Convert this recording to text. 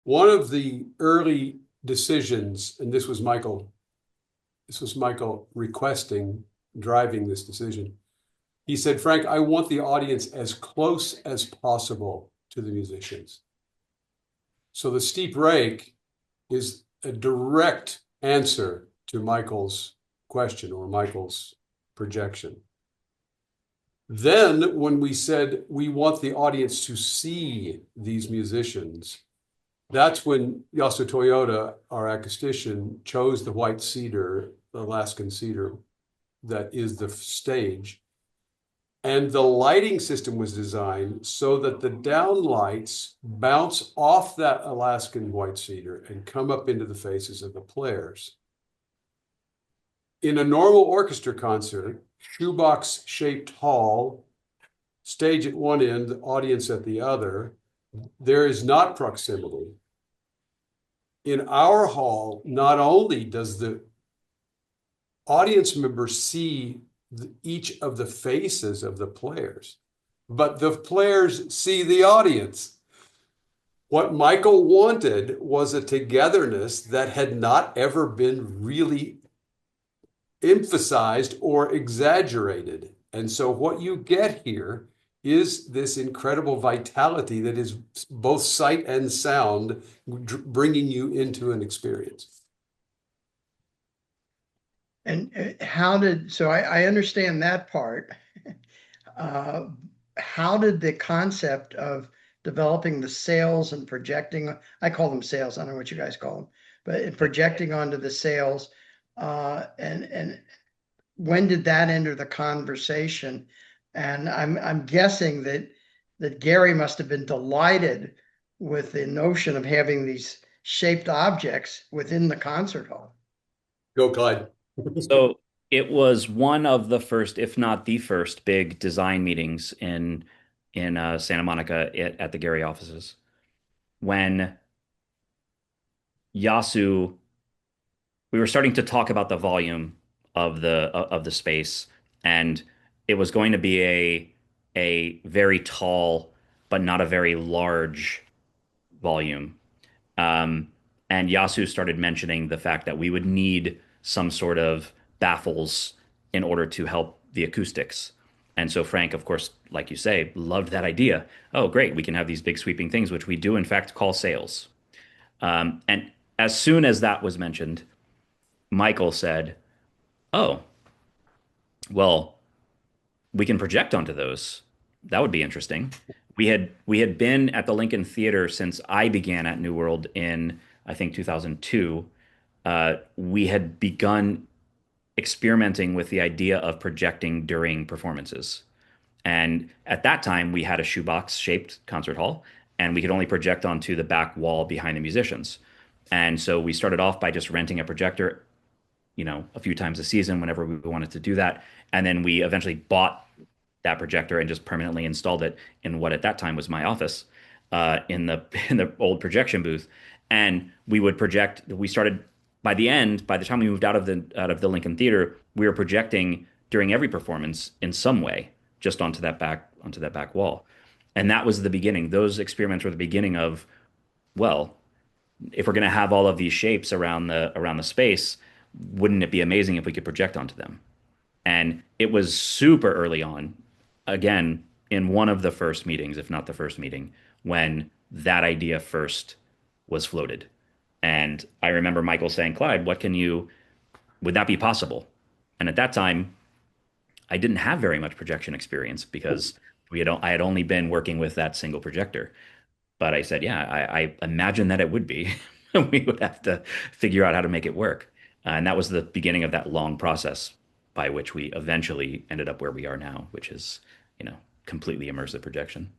One of the early decisions, and this was Michael requesting, driving this decision. He said, Frank, I want the audience as close as possible to the musicians. So the steep rake is a direct answer to Michael's question or Michael's projection. Then, when we said we want the audience to see these musicians, that's when Yasu Toyota, our acoustician, chose the white cedar, the Alaskan cedar, that is the stage. And the lighting system was designed so that the downlights bounce off that Alaskan white cedar and come up into the faces of the players. In a normal orchestra concert, shoebox shaped hall, stage at one end, audience at the other, there is not proximity. In our hall, not only does the audience member see each of the faces of the players, but the players see the audience. What Michael wanted was a togetherness that had not ever been really emphasized or exaggerated. And so what you get here is this incredible vitality that is both sight and sound, bringing you into an experience. And I understand that part. Uh, how did the concept of developing the sails and projecting, I call them sails, I don't know what you guys call them, but projecting onto the sails, and when did that enter the conversation? And I'm guessing that Gehry must have been delighted with the notion of having these shaped objects within the concert hall. Go, Clyde. So it was one of the first, if not the first, big design meetings in Santa Monica at the Gehry offices when Yasu, we were starting to talk about the volume of the space, and it was going to be a very tall but not a very large volume. Um, and Yasu started mentioning the fact that we would need some sort of baffles in order to help the acoustics. And so Frank, of course, like you say, loved that idea. Oh, great, we can have these big sweeping things, which we do in fact call sails. And as soon as that was mentioned, Michael said, "Oh, well, we can project onto those. That would be interesting." We had been at the Lincoln Theater since I began at New World in I think 2002. We had begun experimenting with the idea of projecting during performances. And at that time, we had a shoebox shaped concert hall, and we could only project onto the back wall behind the musicians. And so we started off by just renting a projector, a few times a season whenever we wanted to do that. And then we eventually bought that projector and just permanently installed it in what at that time was my office, in the in the old projection booth. And we would project. We started by the end. By the time we moved out of the Lincoln Theater, we were projecting during every performance in some way, just onto that back wall. And that was the beginning. Those experiments were the beginning of, well, if we're going to have all of these shapes around the space, wouldn't it be amazing if we could project onto them? And it was super early on, again, in one of the first meetings, if not the first meeting, when that idea first was floated. And I remember Michael saying, Clyde, would that be possible? And at that time, I didn't have very much projection experience because I had only been working with that single projector. But I said, yeah, I imagine that it would be. We would have to figure out how to make it work. And that was the beginning of that long process by which we eventually ended up where we are now, which is, completely immersive projection.